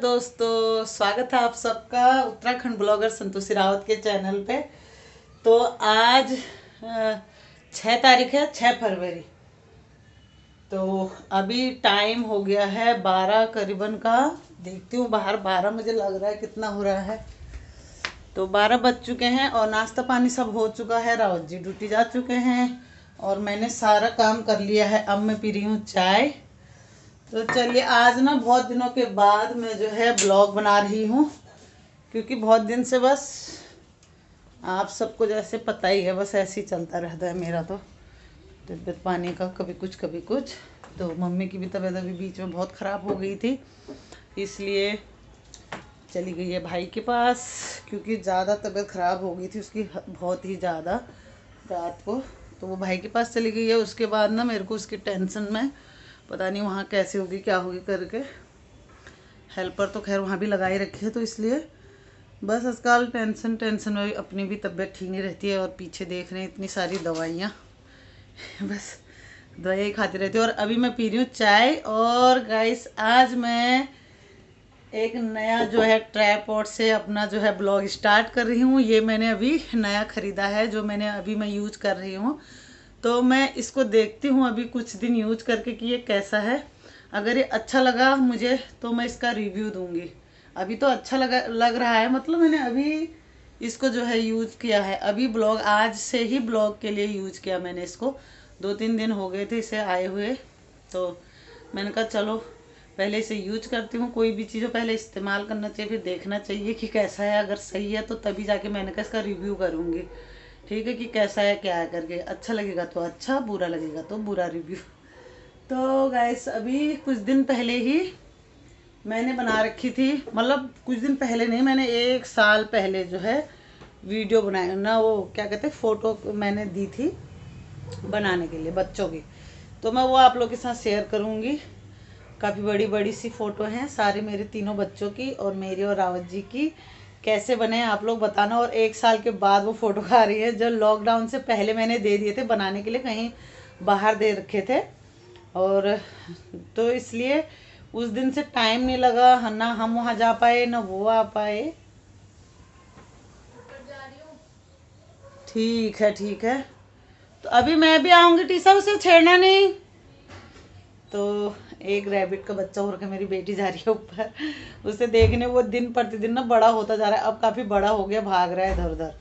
दोस्तों, स्वागत है आप सबका उत्तराखंड ब्लॉगर संतोषी रावत के चैनल पे। तो आज 6 तारीख है, 6 फरवरी। तो अभी टाइम हो गया है 12 करीबन का। देखती हूँ बाहर 12 मुझे लग रहा है कितना हो रहा है। तो 12 बज चुके हैं और नाश्ता पानी सब हो चुका है। रावत जी ड्यूटी जा चुके हैं और मैंने सारा काम कर लिया है। अब मैं पी रही हूँ चाय। तो चलिए, आज ना बहुत दिनों के बाद मैं जो है ब्लॉग बना रही हूँ, क्योंकि बहुत दिन से बस आप सबको जैसे पता ही है, बस ऐसे ही चलता रहता है मेरा। तो तबीयत पानी का कभी कुछ कभी कुछ। तो मम्मी की भी तबीयत अभी बीच में बहुत ख़राब हो गई थी, इसलिए चली गई है भाई के पास, क्योंकि ज़्यादा तबीयत ख़राब हो गई थी उसकी, बहुत ही ज़्यादा रात को। तो वो भाई के पास चली गई है। उसके बाद ना मेरे को उसकी टेंशन में, पता नहीं वहाँ कैसे होगी क्या होगी करके। हेल्पर तो खैर वहाँ भी लगाई रखी है, तो इसलिए बस आजकल टेंशन में अपनी भी तबीयत ठीक नहीं रहती है। और पीछे देख रहे हैं इतनी सारी दवाइयाँ, बस दवाइयाँ ही खाती रहती है। और अभी मैं पी रही हूँ चाय। और गाइस, आज मैं एक नया जो है ट्राइपॉड से अपना जो है ब्लॉग स्टार्ट कर रही हूँ। ये मैंने अभी नया ख़रीदा है, जो मैं यूज कर रही हूँ। तो मैं इसको देखती हूँ अभी कुछ दिन यूज करके कि ये कैसा है। अगर ये अच्छा लगा मुझे तो मैं इसका रिव्यू दूंगी। अभी तो अच्छा लग रहा है, मतलब मैंने अभी इसको जो है यूज किया है। अभी ब्लॉग आज से ही ब्लॉग के लिए यूज किया मैंने इसको। 2-3 दिन हो गए थे इसे आए हुए, तो मैंने कहा चलो पहले इसे यूज करती हूँ। कोई भी चीज़ हो पहले इस्तेमाल करना चाहिए, फिर देखना चाहिए कि कैसा है। अगर सही है तो तभी जाके मैंने कहा इसका रिव्यू करूँगी। ठीक है, कि कैसा है क्या है करके। अच्छा लगेगा तो अच्छा, बुरा लगेगा तो बुरा रिव्यू। तो गाइस, अभी कुछ दिन पहले ही मैंने बना रखी थी, मतलब कुछ दिन पहले नहीं, मैंने 1 साल पहले जो है वीडियो बनाया ना, वो क्या कहते हैं, फ़ोटो मैंने दी थी बनाने के लिए बच्चों की। तो मैं वो आप लोग के साथ शेयर करूँगी। काफ़ी बड़ी बड़ी सी फ़ोटो हैं, सारे मेरे तीनों बच्चों की और मेरी और रावत जी की। कैसे बने हैं आप लोग बताना। और 1 साल के बाद वो फ़ोटो आ रही है, जो लॉकडाउन से पहले मैंने दे दिए थे बनाने के लिए, कहीं बाहर दे रखे थे। और तो इसलिए उस दिन से टाइम नहीं लगा, ना हम वहाँ जा पाए ना वो आ पाए। ठीक है ठीक है, तो अभी मैं भी आऊँगी टीसा, उसे छेड़ना नहीं। तो एक रैबिट का बच्चा हो रखा है, मेरी बेटी जा रही है ऊपर उसे देखने। वो दिन प्रतिदिन ना बड़ा होता जा रहा है, अब काफ़ी बड़ा हो गया, भाग रहा है इधर उधर।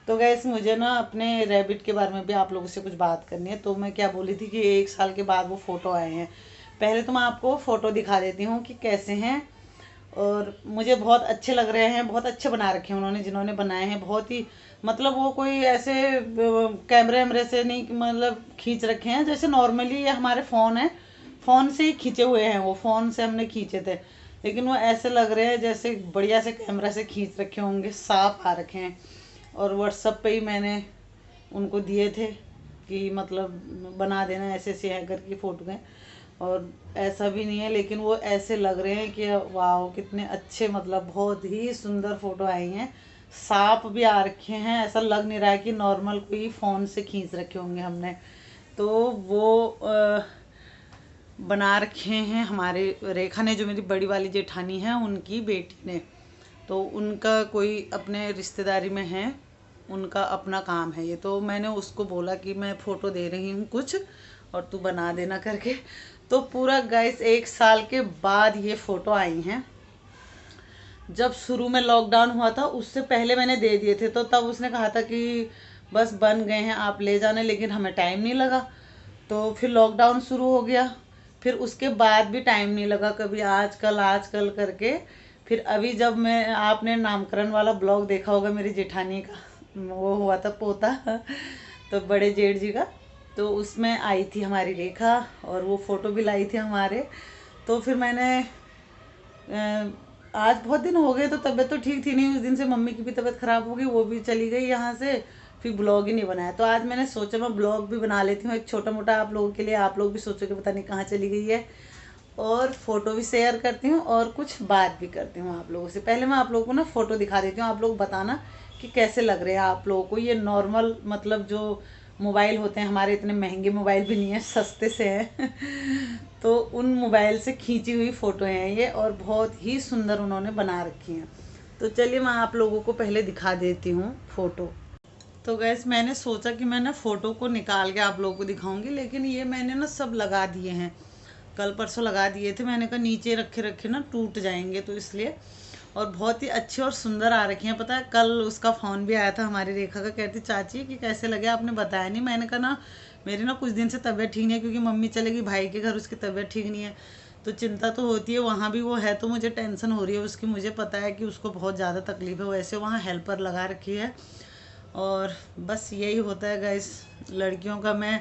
तो गैस, मुझे ना अपने रैबिट के बारे में भी आप लोगों से कुछ बात करनी है। तो मैं क्या बोली थी कि 1 साल के बाद वो फ़ोटो आए हैं। पहले तो मैं आपको फ़ोटो दिखा देती हूँ कि कैसे हैं। और मुझे बहुत अच्छे लग रहे हैं, बहुत अच्छे बना रखे हैं उन्होंने, जिन्होंने बनाए हैं। बहुत ही, मतलब वो कोई ऐसे कैमरे वैमरे से नहीं, मतलब खींच रखे हैं जैसे नॉर्मली ये हमारे फ़ोन है, फ़ोन से ही खींचे हुए हैं। वो फ़ोन से हमने खींचे थे, लेकिन वो ऐसे लग रहे हैं जैसे बढ़िया से कैमरा से खींच रखे होंगे, साफ आ रखे हैं। और व्हाट्सएप पे ही मैंने उनको दिए थे कि मतलब बना देना ऐसे ऐसे है करके फ़ोटो हैं। और ऐसा भी नहीं है, लेकिन वो ऐसे लग रहे हैं कि वाह कितने अच्छे, मतलब बहुत ही सुंदर फ़ोटो आई हैं। साफ भी आ रखे हैं, ऐसा लग नहीं रहा है कि नॉर्मल कोई फ़ोन से खींच रखे होंगे हमने। तो वो बना रखे हैं हमारे रेखा ने, जो मेरी बड़ी वाली जेठानी है, उनकी बेटी ने। तो उनका कोई अपने रिश्तेदारी में है, उनका अपना काम है ये। तो मैंने उसको बोला कि मैं फ़ोटो दे रही हूँ कुछ और तू बना देना करके। तो पूरा गाइस 1 साल के बाद ये फ़ोटो आई हैं। जब शुरू में लॉकडाउन हुआ था उससे पहले मैंने दे दिए थे, तो तब उसने कहा था कि बस बन गए हैं आप ले जाना, लेकिन हमें टाइम नहीं लगा। तो फिर लॉकडाउन शुरू हो गया, फिर उसके बाद भी टाइम नहीं लगा, कभी आज कल करके। फिर अभी जब मैं, आपने नामकरण वाला ब्लॉग देखा होगा मेरी जेठानी का, वो हुआ था पोता तो बड़े जेठ जी का, तो उसमें आई थी हमारी रेखा और वो फ़ोटो भी लाई थी हमारे। तो फिर मैंने आज बहुत दिन हो गए, तो तबीयत तो ठीक थी नहीं उस दिन से, मम्मी की भी तबीयत ख़राब हो गई, वो भी चली गई यहाँ से। फिर ब्लॉग ही नहीं बनाया। तो आज मैंने सोचा मैं ब्लॉग भी बना लेती हूँ एक छोटा मोटा आप लोगों के लिए। आप लोग भी सोचोगे पता नहीं कहाँ चली गई है। और फ़ोटो भी शेयर करती हूँ और कुछ बात भी करती हूँ आप लोगों से। पहले मैं आप लोगों को ना फ़ोटो दिखा देती हूँ, आप लोग बताना कि कैसे लग रहे हैं आप लोगों को। ये नॉर्मल, मतलब जो मोबाइल होते हैं हमारे, इतने महंगे मोबाइल भी नहीं है, सस्ते से हैं तो उन मोबाइल से खींची हुई फ़ोटो हैं ये, और बहुत ही सुंदर उन्होंने बना रखी हैं। तो चलिए मैं आप लोगों को पहले दिखा देती हूँ फ़ोटो। तो गैस मैंने सोचा कि मैं ना फ़ोटो को निकाल के आप लोगों को दिखाऊंगी, लेकिन ये मैंने ना सब लगा दिए हैं, कल परसों लगा दिए थे। मैंने कहा नीचे रखे रखे ना टूट जाएंगे, तो इसलिए। और बहुत ही अच्छी और सुंदर आ रखी हैं। पता है कल उसका फ़ोन भी आया था हमारी रेखा का, कहती चाची कि कैसे लगे, आपने बताया नहीं। मैंने कहा ना मेरी ना कुछ दिन से तबीयत ठीक नहीं है, क्योंकि मम्मी चलेगी भाई के घर, उसकी तबीयत ठीक नहीं है, तो चिंता तो होती है। वहाँ भी वो है तो मुझे टेंशन हो रही है उसकी, मुझे पता है कि उसको बहुत ज़्यादा तकलीफ है। वैसे वहाँ हेल्पर लगा रखी है, और बस यही होता है गाइस लड़कियों का। मैं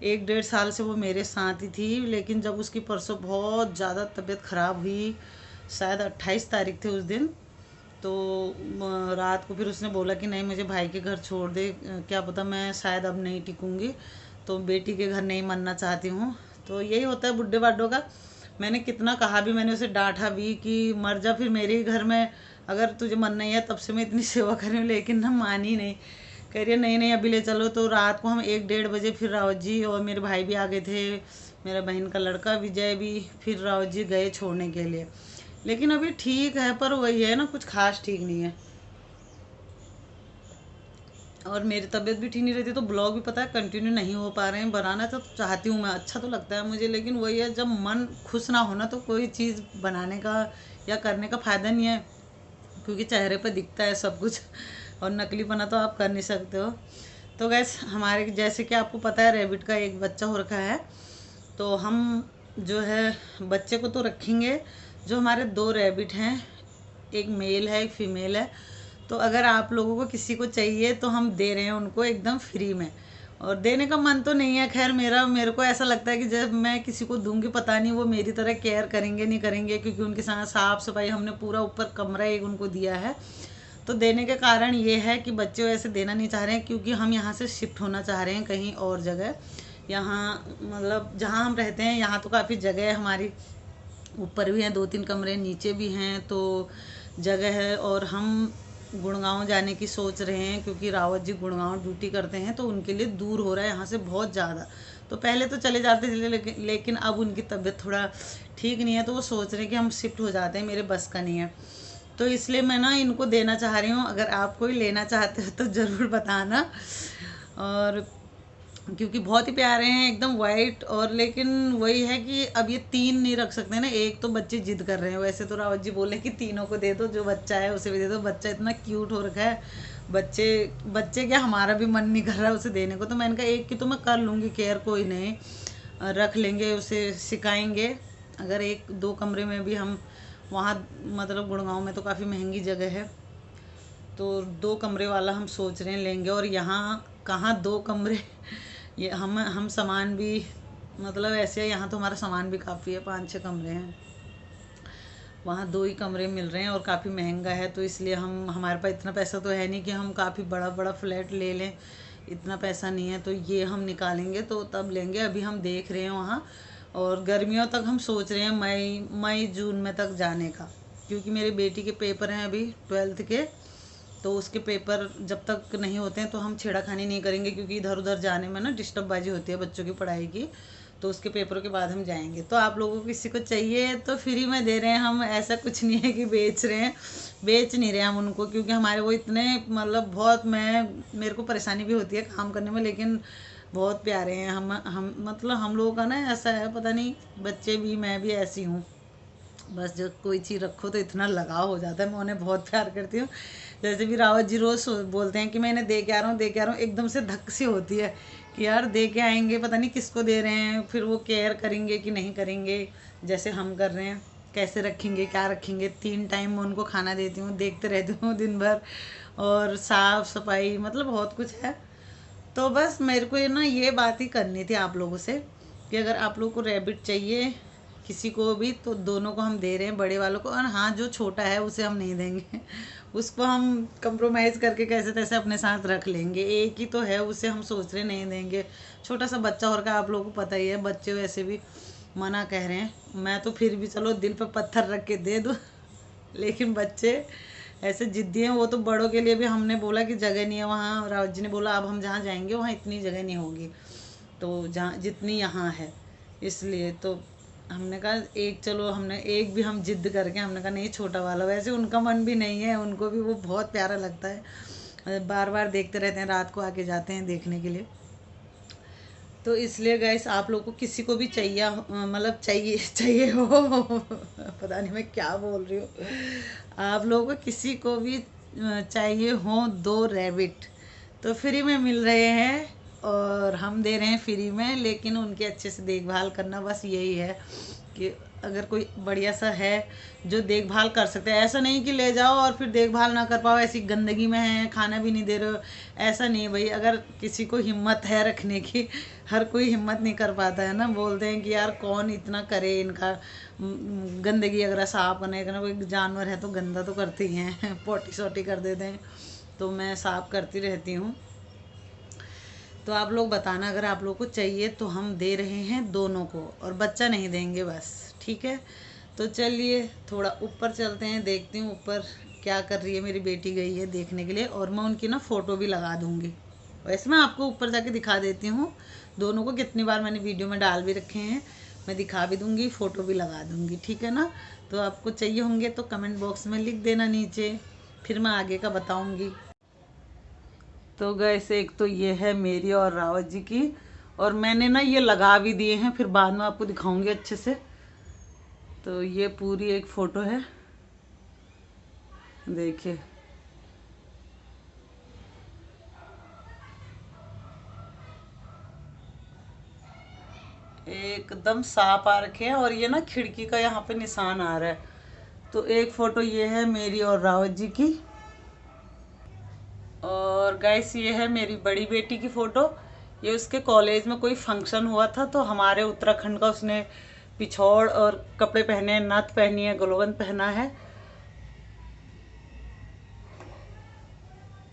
1-1.5 साल से वो मेरे साथ ही थी, लेकिन जब उसकी परसों बहुत ज़्यादा तबीयत ख़राब हुई, शायद 28 तारीख थे उस दिन, तो रात को फिर उसने बोला कि नहीं मुझे भाई के घर छोड़ दे, क्या पता मैं शायद अब नहीं टिकूँगी, तो बेटी के घर नहीं मरना चाहती हूँ। तो यही होता है बुढ़े बाडों का। मैंने कितना कहा भी, मैंने उसे डांटा भी कि मर जा फिर मेरे ही घर में, अगर तुझे मन नहीं है, तब से मैं इतनी सेवा कर रही हूँ, लेकिन ना मानी नहीं। कह रही है नहीं नहीं अभी ले चलो। तो रात को हम 1-1:30 बजे फिर रावत जी और मेरे भाई भी आ गए थे, मेरा बहन का लड़का विजय भी, फिर रावत जी गए छोड़ने के लिए। लेकिन अभी ठीक है, पर वही है ना, कुछ खास ठीक नहीं है, और मेरी तबीयत भी ठीक नहीं रहती, तो ब्लॉग भी पता है कंटिन्यू नहीं हो पा रहे हैं। बनाना तो चाहती हूँ मैं, अच्छा तो लगता है मुझे, लेकिन वही है जब मन खुश ना होना तो कोई चीज़ बनाने का या करने का फ़ायदा नहीं है, क्योंकि चेहरे पर दिखता है सब कुछ और नकलीपना तो आप कर नहीं सकते हो। तो गैस हमारे जैसे कि आपको पता है रैबिट का एक बच्चा हो रखा है, तो हम जो है बच्चे को तो रखेंगे। जो हमारे 2 रैबिट हैं, एक मेल है एक फीमेल है, तो अगर आप लोगों को किसी को चाहिए तो हम दे रहे हैं उनको एकदम फ्री में। और देने का मन तो नहीं है खैर मेरे को ऐसा लगता है कि जब मैं किसी को दूंगी पता नहीं वो मेरी तरह केयर करेंगे नहीं करेंगे, क्योंकि उनके साथ साफ सफाई हमने पूरा ऊपर कमरा एक उनको दिया है। तो देने के कारण ये है कि बच्चे वैसे देना नहीं चाह रहे हैं, क्योंकि हम यहाँ से शिफ्ट होना चाह रहे हैं कहीं और जगह। यहाँ मतलब जहाँ हम रहते हैं यहाँ तो काफ़ी जगह है हमारी, ऊपर भी हैं 2-3 कमरे, नीचे भी हैं, तो जगह है। और हम गुड़गांव जाने की सोच रहे हैं, क्योंकि रावत जी गुड़गांव ड्यूटी करते हैं, तो उनके लिए दूर हो रहा है यहाँ से बहुत ज़्यादा। तो पहले तो चले जाते थे, लेकिन अब उनकी तबीयत थोड़ा ठीक नहीं है, तो वो सोच रहे हैं कि हम शिफ्ट हो जाते हैं, मेरे बस का नहीं है। तो इसलिए मैं ना इनको देना चाह रही हूँ, अगर आप कोई लेना चाहते हो तो ज़रूर बताना। और क्योंकि बहुत ही प्यारे हैं एकदम वाइट, और लेकिन वही है कि अब ये 3 नहीं रख सकते ना, एक तो बच्चे जिद कर रहे हैं। वैसे तो रावत जी बोले कि तीनों को दे दो, जो बच्चा है उसे भी दे दो, बच्चा इतना क्यूट हो रखा है। बच्चे बच्चे क्या, हमारा भी मन नहीं कर रहा उसे देने को, तो मैंने कहा एक की तो मैं कर लूँगी केयर, कोई नहीं, रख लेंगे उसे, सिखाएंगे। अगर 1-2 कमरे में भी हम वहाँ, मतलब गुड़गांव में तो काफ़ी महंगी जगह है, तो 2 कमरे वाला हम सोच रहे हैं लेंगे। और यहाँ कहाँ 2 कमरे ये हम सामान भी, मतलब ऐसे है यहाँ तो हमारा सामान भी काफ़ी है, 5-6 कमरे हैं, वहाँ 2 ही कमरे मिल रहे हैं और काफ़ी महंगा है। तो इसलिए हमारे पास इतना पैसा तो है नहीं कि हम काफ़ी बड़ा बड़ा फ्लैट ले लें, इतना पैसा नहीं है। तो ये हम निकालेंगे तो तब लेंगे, अभी हम देख रहे हैं वहाँ। और गर्मियों तक हम सोच रहे हैं मई जून में तक जाने का, क्योंकि मेरी बेटी के पेपर हैं अभी 12th के, तो उसके पेपर जब तक नहीं होते हैं तो हम छेड़ाखानी नहीं करेंगे, क्योंकि इधर उधर जाने में ना डिस्टर्बबाजी होती है बच्चों की पढ़ाई की। तो उसके पेपरों के बाद हम जाएंगे। तो आप लोगों को किसी को चाहिए तो फ्री में दे रहे हैं हम, ऐसा कुछ नहीं है कि बेच रहे हैं, बेच नहीं रहे हम उनको, क्योंकि हमारे वो इतने मतलब बहुत, मेरे को परेशानी भी होती है काम करने में, लेकिन बहुत प्यारे हैं। हम मतलब हम लोगों का ना ऐसा है, पता नहीं बच्चे भी मैं भी ऐसी हूँ, बस जब कोई चीज़ रखो तो इतना लगाव हो जाता है, मैं उन्हें बहुत प्यार करती हूँ। जैसे भी रावत जी रोज़ बोलते हैं कि मैं इन्हें दे के आ रहा हूँ दे के आ रहा हूँ, एकदम से धक सी होती है कि यार दे के आएंगे, पता नहीं किसको दे रहे हैं, फिर वो केयर करेंगे कि नहीं करेंगे जैसे हम कर रहे हैं, कैसे रखेंगे क्या रखेंगे। 3 टाइम मैं उनको खाना देती हूँ, देखते रहती हूँ दिन भर, और साफ़ सफाई मतलब बहुत कुछ है। तो बस मेरे को ये बात ही करनी थी आप लोगों से, कि अगर आप लोगों को रैबिट चाहिए किसी को भी, तो दोनों को हम दे रहे हैं, बड़े वालों को। और हाँ, जो छोटा है उसे हम नहीं देंगे उसको हम कंप्रोमाइज़ करके कैसे तैसे अपने साथ रख लेंगे। एक ही तो है, उसे हम सोच रहे नहीं देंगे। छोटा सा बच्चा और का आप लोगों को पता ही है, बच्चे वैसे भी मना कह रहे हैं। मैं तो फिर भी चलो दिल पर पत्थर रख के दे दूँ लेकिन बच्चे ऐसे जिद्दी हैं वो। तो बड़ों के लिए भी हमने बोला कि जगह नहीं है वहाँ, रावत जी ने बोला अब हम जहाँ जाएंगे वहाँ इतनी जगह नहीं होगी, तो जहाँ जितनी यहाँ है, इसलिए तो हमने कहा एक, चलो हमने एक भी हम जिद करके हमने कहा नहीं छोटा वाला। वैसे उनका मन भी नहीं है, उनको भी वो बहुत प्यारा लगता है, बार बार देखते रहते हैं, रात को आके जाते हैं देखने के लिए। तो इसलिए गाइस आप लोग को किसी को भी चाहिए, मतलब चाहिए चाहिए हो पता नहीं मैं क्या बोल रही हूँ, आप लोगों को किसी को भी चाहिए हो 2 रैबिट तो फ्री में मिल रहे हैं, और हम दे रहे हैं फ्री में, लेकिन उनकी अच्छे से देखभाल करना, बस यही है कि अगर कोई बढ़िया सा है जो देखभाल कर सकते हैं। ऐसा नहीं कि ले जाओ और फिर देखभाल ना कर पाओ, ऐसी गंदगी में है, खाना भी नहीं दे रहे हो, ऐसा नहीं भाई। अगर किसी को हिम्मत है रखने की, हर कोई हिम्मत नहीं कर पाता है ना, बोलते हैं कि यार कौन इतना करे इनका गंदगी अगर साफ करने का। कोई जानवर है तो गंदा तो करते ही हैं पोटी सोटी कर देते हैं, तो मैं साफ करती रहती हूँ। तो आप लोग बताना अगर आप लोग को चाहिए तो हम दे रहे हैं दोनों को, और बच्चा नहीं देंगे बस, ठीक है। तो चलिए थोड़ा ऊपर चलते हैं, देखती हूँ ऊपर क्या कर रही है मेरी बेटी, गई है देखने के लिए, और मैं उनकी ना फ़ोटो भी लगा दूँगी। वैसे मैं आपको ऊपर जाके दिखा देती हूँ दोनों को, कितनी बार मैंने वीडियो में डाल भी रखे हैं, मैं दिखा भी दूँगी, फ़ोटो भी लगा दूँगी, ठीक है ना। तो आपको चाहिए होंगे तो कमेंट बॉक्स में लिख देना नीचे, फिर मैं आगे का बताऊँगी। तो गैस एक तो ये है मेरी और रावत जी की, और मैंने ना ये लगा भी दिए हैं, फिर बाद में आपको दिखाऊंगी अच्छे से। तो ये पूरी एक फ़ोटो है, देखिए। एकदम साफ आ रखे हैं, और ये ना खिड़की का यहाँ पे निशान आ रहा है। तो एक फ़ोटो ये है मेरी और रावत जी की, और गाइस ये है मेरी बड़ी बेटी की फ़ोटो। ये उसके कॉलेज में कोई फंक्शन हुआ था, तो हमारे उत्तराखंड का उसने पिछौड़ और कपड़े पहने हैं, नथ पहनी है, गलवंत पहना है,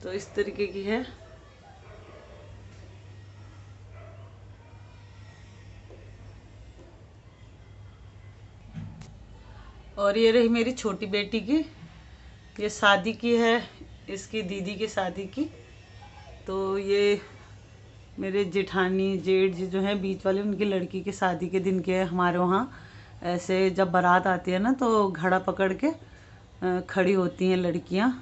तो इस तरीके की है। और ये रही मेरी छोटी बेटी की, ये शादी की है, इसकी दीदी की शादी की। तो ये मेरे जेठानी जेठ जी जो हैं बीच वाले, उनकी लड़की की शादी के दिन के हमारे वहाँ ऐसे जब बारात आती है ना, तो घड़ा पकड़ के खड़ी होती हैं लड़कियाँ।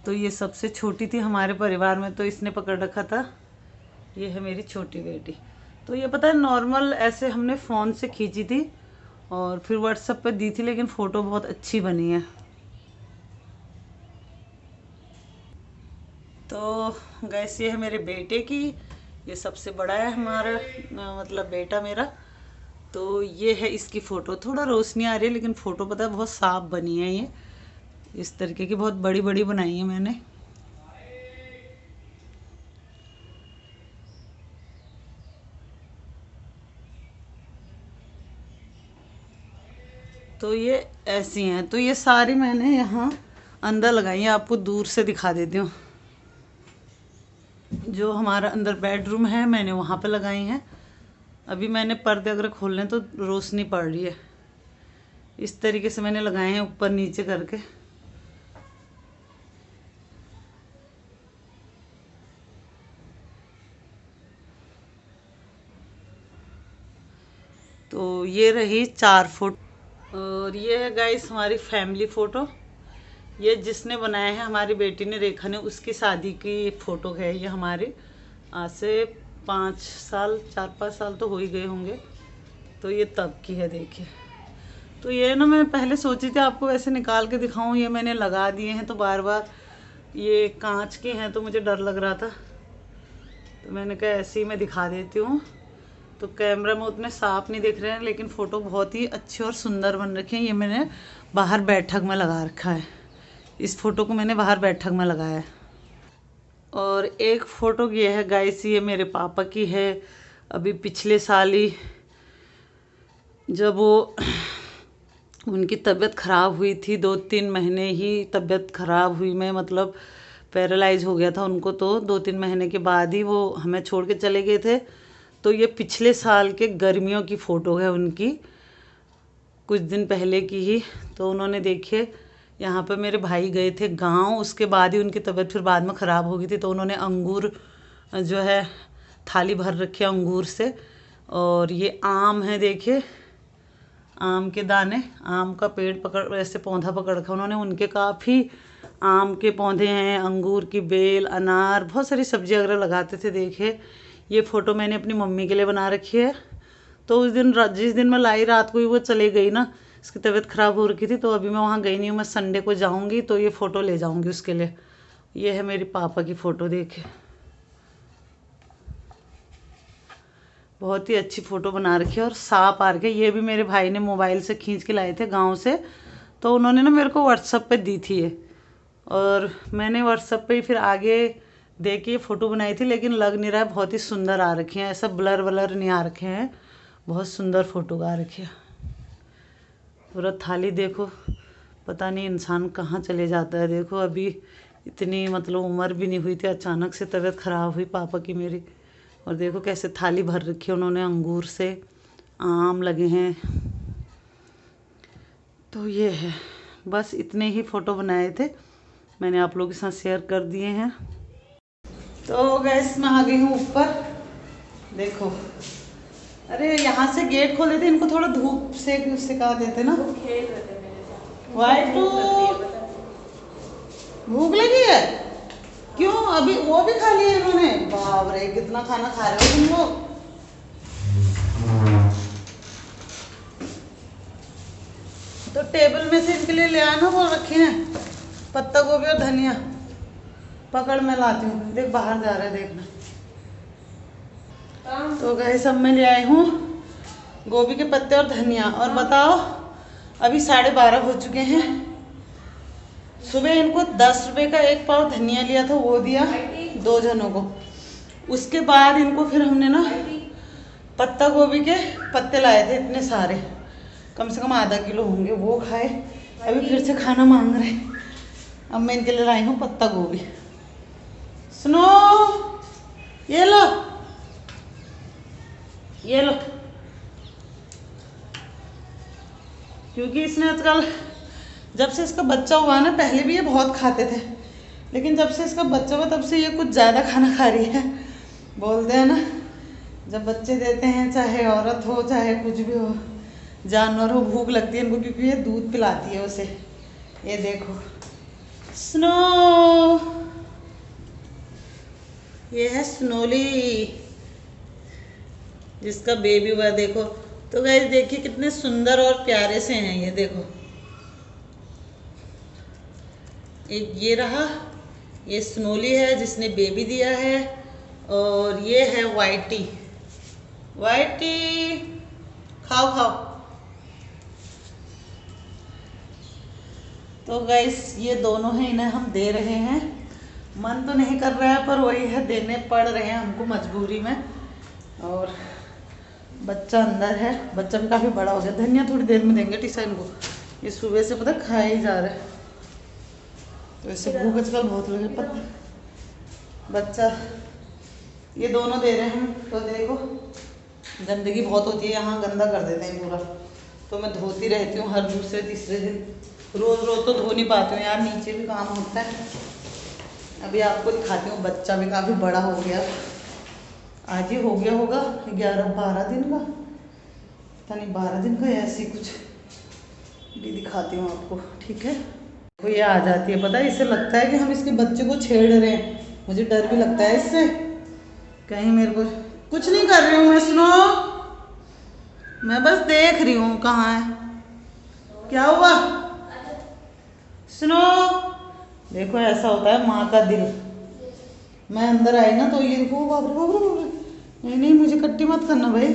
तो ये सबसे छोटी थी हमारे परिवार में, तो इसने पकड़ रखा था। ये है मेरी छोटी बेटी। तो ये पता है नॉर्मल ऐसे हमने फ़ोन से खींची थी और फिर व्हाट्सएप पे दी थी, लेकिन फ़ोटो बहुत अच्छी बनी है। तो गैस ये है मेरे बेटे की, ये सबसे बड़ा है हमारा, मतलब बेटा मेरा। तो ये है इसकी फ़ोटो, थोड़ा रोशनी आ रही है लेकिन फ़ोटो पता है बहुत साफ बनी है। ये इस तरीके की बहुत बड़ी बड़ी बनाई है मैंने। तो ये ऐसी हैं, तो ये सारी मैंने यहाँ अंदर लगाई है, आपको दूर से दिखा देती हूँ। जो हमारा अंदर बेडरूम है मैंने वहाँ पे लगाई हैं। अभी मैंने पर्दे अगर खोलने तो रोशनी पड़ रही है, इस तरीके से मैंने लगाए हैं ऊपर नीचे करके। तो ये रही 4 फुट। और ये है गाइस हमारी फैमिली फ़ोटो, ये जिसने बनाया है हमारी बेटी ने, रेखा ने, उसकी शादी की फ़ोटो है ये हमारी। आज से 5 साल 4-5 साल तो हो ही गए होंगे। तो ये तब की है, देखिए। तो ये ना मैं पहले सोची थी आपको ऐसे निकाल के दिखाऊं, ये मैंने लगा दिए हैं, तो बार बार ये कांच के हैं तो मुझे डर लग रहा था, तो मैंने कहा ऐसे ही मैं दिखा देती हूँ। तो कैमरा में उतने साफ नहीं दिख रहे हैं, लेकिन फ़ोटो बहुत ही अच्छी और सुंदर बन रखी है। ये मैंने बाहर बैठक में लगा रखा है, इस फ़ोटो को मैंने बाहर बैठक में लगाया है। और एक फ़ोटो ये है गाइस, ये मेरे पापा की है। अभी पिछले साल ही जब वो उनकी तबीयत ख़राब हुई थी, 2-3 महीने ही तबीयत ख़राब हुई, मैं मतलब पैरालाइज हो गया था उनको, तो 2-3 महीने के बाद ही वो हमें छोड़ के चले गए थे। तो ये पिछले साल के गर्मियों की फ़ोटो है उनकी, कुछ दिन पहले की ही। तो उन्होंने देखिए यहाँ पे मेरे भाई गए थे गांव, उसके बाद ही उनकी तबीयत फिर बाद में ख़राब हो गई थी, तो उन्होंने अंगूर जो है थाली भर रखी है अंगूर से। और ये आम है, देखिए आम के दाने, आम का पेड़ पकड़ ऐसे पौधा पकड़ रखा उन्होंने, उनके काफ़ी आम के पौधे हैं, अंगूर की बेल, अनार, बहुत सारी सब्जी वगैरह लगाते थे। देखिए ये फ़ोटो मैंने अपनी मम्मी के लिए बना रखी है। तो उस दिन जिस दिन मैं लाई रात को ही वो चले गई ना, उसकी तबीयत ख़राब हो रखी थी, तो अभी मैं वहाँ गई नहीं हूँ। मैं संडे को जाऊँगी तो ये फ़ोटो ले जाऊँगी उसके लिए। ये है मेरे पापा की फ़ोटो, देखिए बहुत ही अच्छी फ़ोटो बना रखी है। और सांप आ रखे, ये भी मेरे भाई ने मोबाइल से खींच के लाए थे गांव से, तो उन्होंने ना मेरे को व्हाट्सएप पे दी थी ये, और मैंने व्हाट्सएप पे ही फिर आगे देख के ये फ़ोटो बनाई थी। लेकिन लग नहीं रहा है, बहुत ही सुंदर आ रखे हैं, ऐसा ब्लर वलर नहीं आ रखे हैं, बहुत सुंदर फ़ोटो आ रखी है। पूरा थाली देखो, पता नहीं इंसान कहाँ चले जाता है। देखो अभी इतनी मतलब उम्र भी नहीं हुई थी, अचानक से तबीयत ख़राब हुई पापा की मेरी। और देखो कैसे थाली भर रखी है उन्होंने अंगूर से, आम लगे हैं। तो ये है, बस इतने ही फ़ोटो बनाए थे, मैंने आप लोगों के साथ शेयर कर दिए हैं। तो गैस मैं आ गई हूँ ऊपर, देखो अरे यहाँ से गेट खोले थे, इनको थोड़ा धूप से सिखा देते ना। वाइट टू भूख लगी है क्यों? अभी वो भी खा लिया इन्होंने? बाप रे कितना खाना खा रहे हो तुम लोग। तो टेबल में से इनके लिए ले आना, वो रखे हैं पत्ता गोभी और धनिया, पकड़ मैं लाती हूँ। देख बाहर जा रहा है, देखना। तो गए सब मैं ले आई हूँ गोभी के पत्ते और धनिया। और बताओ अभी 12:30 हो चुके हैं। सुबह इनको 10 रुपये का एक पाव धनिया लिया था, वो दिया 2 जनों को। उसके बाद इनको फिर हमने ना पत्ता गोभी के पत्ते लाए थे इतने सारे, कम से कम आधा किलो होंगे, वो खाए। अभी फिर से खाना मांग रहे। अब मैं इनके लिए लाई हूँ पत्ता गोभी। सुनो, ये लो ये लो, क्योंकि इसने आजकल जब से इसका बच्चा हुआ ना, पहले भी ये बहुत खाते थे, लेकिन जब से इसका बच्चा हुआ तब से ये कुछ ज़्यादा खाना खा रही है। बोलते हैं ना, जब बच्चे देते हैं, चाहे औरत हो चाहे कुछ भी हो, जानवर हो, भूख लगती है इनको, क्योंकि ये दूध पिलाती है उसे। ये देखो स्नो, ये है स्नोली जिसका बेबी हुआ, देखो। तो गाइस देखिए कितने सुंदर और प्यारे से हैं ये, देखो। एक ये रहा, ये स्नोली है जिसने बेबी दिया है, और ये है वाइटी। वाइटी खाओ खाओ। तो गाइस ये दोनों हैं, इन्हें हम दे रहे हैं। मन तो नहीं कर रहा है, पर वही है, देने पड़ रहे हैं हमको मजबूरी में। और बच्चा अंदर है, बच्चा भी काफ़ी बड़ा हो गया। धनिया थोड़ी देर में देंगे टीसा इनको, ये सुबह से पता खा ही जा रहा है, तो इससे भूख आजकल बहुत लगे। पता बच्चा, ये दोनों दे रहे हैं। तो देखो गंदगी बहुत होती है यहाँ, गंदा कर देते हैं पूरा। तो मैं धोती रहती हूँ हर दूसरे तीसरे दिन, रोज़ रोज़ तो धो नहीं पाती हूँ यार, नीचे भी काम होता है। अभी आपको दिखाती हूँ, बच्चा भी काफ़ी बड़ा हो गया, आज ही हो गया होगा 11-12 दिन का, पता नहीं 12 दिन का, ऐसी कुछ भी दिखाती हूँ आपको, ठीक है। तो ये आ जाती है, पता है इसे लगता है कि हम इसके बच्चे को छेड़ रहे हैं, मुझे डर भी लगता है इससे, कहीं मेरे को कुछ नहीं कर रही हूँ मैं। सुनो, मैं बस देख रही हूँ कहाँ है, क्या हुआ। सुनो, देखो ऐसा होता है माँ का दिल। मैं अंदर आई ना तो ये देखो, बाप रे बाप रे बाप रे, नहीं नहीं मुझे कट्टी मत करना भाई,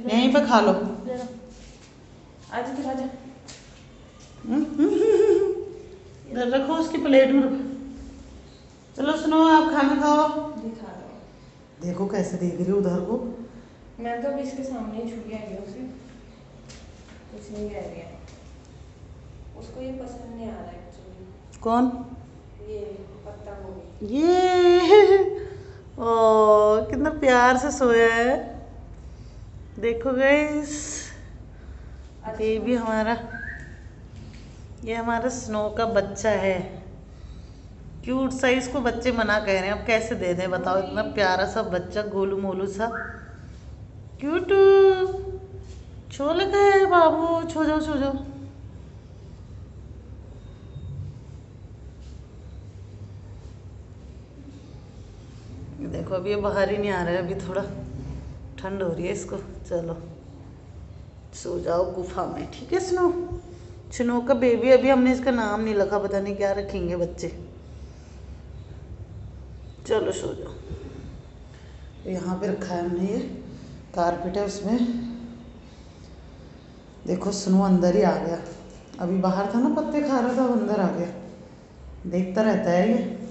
यहीं पे खा लो। आजा आजा, इधर रखो, उसकी प्लेट में रखो। चलो सुनो, आप खाना खाओ। दिखा दो, देखो कैसे देख रही हो उधर को। मैं तो अभी इसके सामने ही छू गया उसे, कुछ नहीं कह रही है, उसको ये पसंद नहीं आ रहा एक्चुअली। कौन? ये पत्ता गोभी। ये ओ कितना प्यार से सोया है, देखो गाइस। बेबी हमारा, ये हमारा स्नो का बच्चा है, क्यूट सा। इसको बच्चे मना कह रहे हैं, अब कैसे दे दें बताओ, इतना प्यारा सा बच्चा, गोलू मोलू सा, क्यूट। छोले का है बाबू, छो जाओ छो जाओ। देखो अभी ये बाहर ही नहीं आ रहा है, अभी थोड़ा ठंड हो रही है इसको। चलो सो जाओ गुफा में, ठीक है। स्नो, स्नो का बेबी, अभी हमने इसका नाम नहीं रखा, पता नहीं क्या रखेंगे बच्चे। चलो सो जाओ। यहाँ पे रखा है हमने, ये कारपेट है उसमें। देखो स्नो अंदर ही आ गया, अभी बाहर था ना, पत्ते खा रहा था, अब अंदर आ गया, देखता रहता है ये।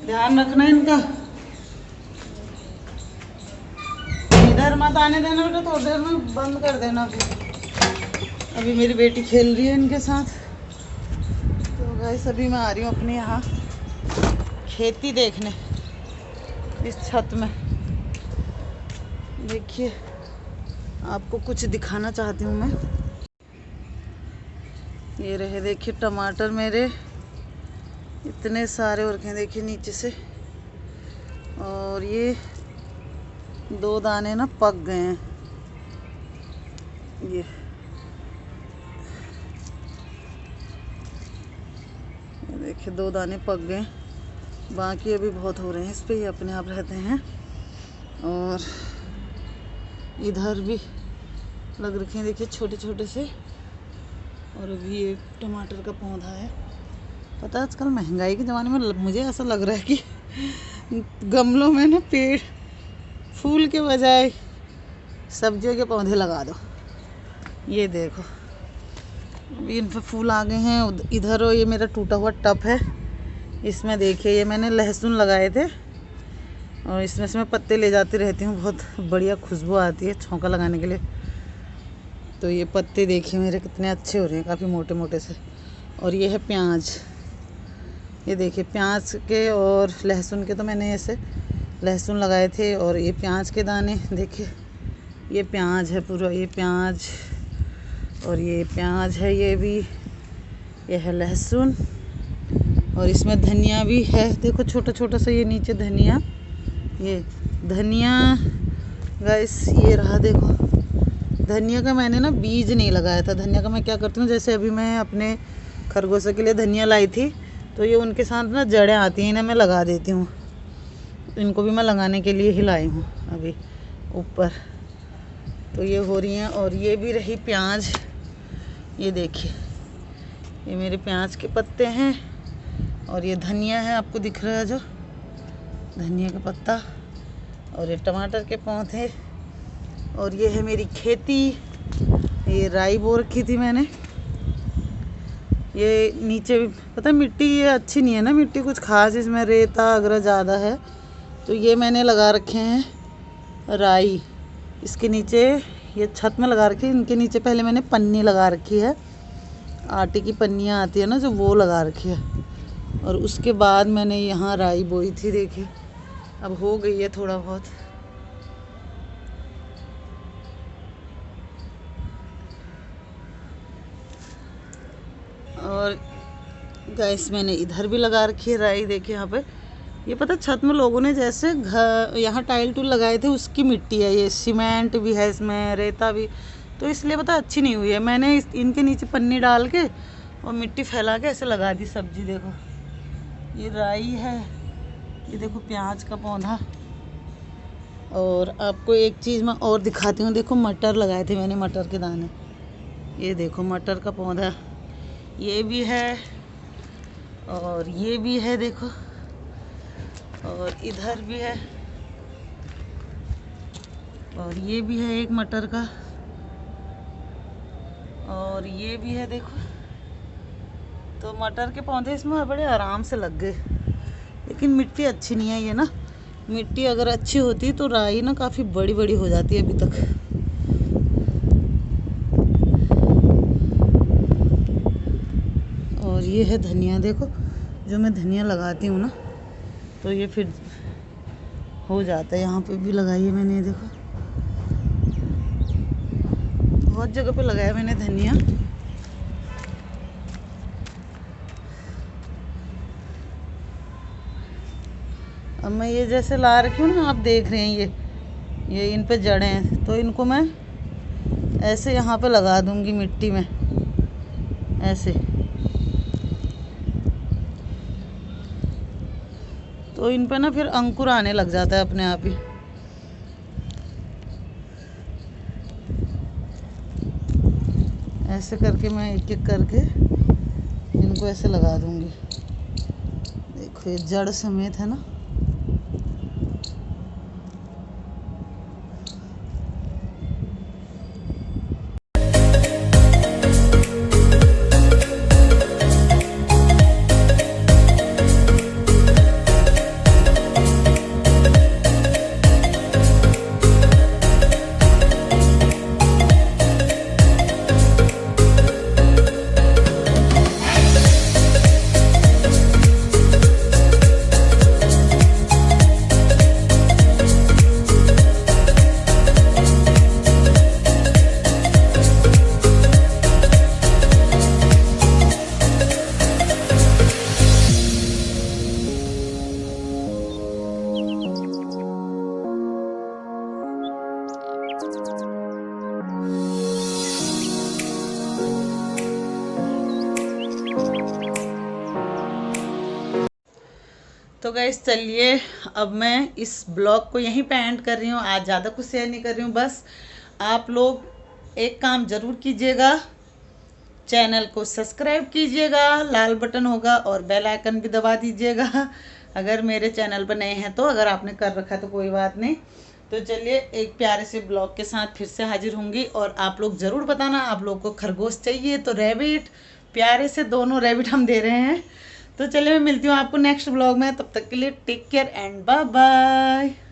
ध्यान रखना इनका, इधर मत आने देना बेटा, थोड़ी देर में बंद कर देना। अभी मेरी बेटी खेल रही है इनके साथ। तो गाइस अभी मैं आ रही हूँ अपने यहाँ खेती देखने, इस छत में। देखिए आपको कुछ दिखाना चाहती हूँ मैं। ये रहे, देखिए टमाटर मेरे इतने सारे हो रखे हैं, देखिए नीचे से। और ये 2 दाने ना पक गए हैं, ये देखिए 2 दाने पक गए, बाकी अभी बहुत हो रहे हैं इस पे, ये अपने आप रहते हैं। और इधर भी लग रखे हैं, देखिए छोटे छोटे से। और अभी एक टमाटर का पौधा है। पता है आजकल महंगाई के ज़माने में मुझे ऐसा लग रहा है कि गमलों में ना पेड़, फूल के बजाय सब्जियों के पौधे लगा दो। ये देखो अभी इन पर फूल आ गए हैं। इधर ये मेरा टूटा हुआ टब है, इसमें देखिए ये मैंने लहसुन लगाए थे, और इसमें से मैं पत्ते ले जाती रहती हूँ, बहुत बढ़िया खुशबू आती है छौंका लगाने के लिए। तो ये पत्ते देखिए मेरे कितने अच्छे हो रहे हैं, काफ़ी मोटे मोटे से। और ये है प्याज, ये देखिए प्याज के और लहसुन के, तो मैंने ऐसे लहसुन लगाए थे। और ये प्याज के दाने देखिए, ये प्याज है पूरा, ये प्याज, और ये प्याज है, ये भी, ये है लहसुन। और इसमें धनिया भी है, देखो छोटा छोटा सा, ये नीचे धनिया, ये धनिया गाइस, ये रहा देखो। धनिया का मैंने ना बीज नहीं लगाया था। धनिया का मैं क्या करती हूँ, जैसे अभी मैं अपने खरगोशों के लिए धनिया लाई थी, तो ये उनके साथ ना जड़ें आती हैं, इन्हें मैं लगा देती हूँ। इनको भी मैं लगाने के लिए ही लाई हूँ अभी ऊपर। तो ये हो रही हैं। और ये भी रही प्याज, ये देखिए ये मेरे प्याज के पत्ते हैं। और ये धनिया है, आपको दिख रहा है जो धनिया का पत्ता। और ये टमाटर के पौधे। और ये है मेरी खेती, ये राई बो रखी थी मैंने। ये नीचे भी पता है मिट्टी ये अच्छी नहीं है ना, मिट्टी कुछ खास, इसमें रेता वगैरह ज़्यादा है। तो ये मैंने लगा रखे हैं राई, इसके नीचे, ये छत में लगा रखी है। इनके नीचे पहले मैंने पन्नी लगा रखी है, आटे की पन्नियाँ आती है ना जो, वो लगा रखी है। और उसके बाद मैंने यहाँ राई बोई थी, देखिए अब हो गई है थोड़ा बहुत। और गैस मैंने इधर भी लगा रखी है राई, देखिए यहाँ पे। ये पता छत में लोगों ने जैसे घर यहाँ टाइल टूल लगाए थे, उसकी मिट्टी है ये, सीमेंट भी है इसमें, रेता भी, तो इसलिए पता अच्छी नहीं हुई है। मैंने इनके नीचे पन्नी डाल के और मिट्टी फैला के ऐसे लगा दी सब्जी। देखो ये राई है, ये देखो प्याज का पौधा। और आपको एक चीज़ मैं और दिखाती हूँ, देखो मटर लगाए थे मैंने, मटर के दाने, ये देखो मटर का पौधा, ये भी है और ये भी है देखो, और इधर भी है, और ये भी है एक मटर का, और ये भी है देखो। तो मटर के पौधे इसमें बड़े आराम से लग गए, लेकिन मिट्टी अच्छी नहीं है ये ना। मिट्टी अगर अच्छी होती तो राई ना काफ़ी बड़ी बड़ी हो जाती है अभी तक। है धनिया। देखो जो मैं धनिया लगाती हूँ ना तो ये फिर हो जाता है। यहाँ पे भी लगाई है मैंने, देखो बहुत जगह पे लगाया मैंने धनिया। अब मैं ये जैसे ला रखी हूँ ना, आप देख रहे हैं ये इन पे जड़ें हैं, तो इनको मैं ऐसे यहाँ पे लगा दूंगी मिट्टी में ऐसे, तो इन पे ना फिर अंकुर आने लग जाता है अपने आप ही। ऐसे करके मैं एक एक करके इनको ऐसे लगा दूंगी। देखो ये जड़ समेत है ना। तो गाइस चलिए अब मैं इस ब्लॉग को यहीं पे एंड कर रही हूँ। आज ज़्यादा कुछ शेयर नहीं कर रही हूँ। बस आप लोग एक काम ज़रूर कीजिएगा, चैनल को सब्सक्राइब कीजिएगा, लाल बटन होगा और बेल आइकन भी दबा दीजिएगा अगर मेरे चैनल पर नए हैं तो। अगर आपने कर रखा है तो कोई बात नहीं। तो चलिए एक प्यारे से ब्लॉग के साथ फिर से हाजिर होंगी। और आप लोग ज़रूर बताना आप लोग को खरगोश चाहिए तो रैबिट, प्यारे से दोनों रैबिट हम दे रहे हैं। तो चलिए मैं मिलती हूँ आपको नेक्स्ट ब्लॉग में। तब तक के लिए take care and bye bye.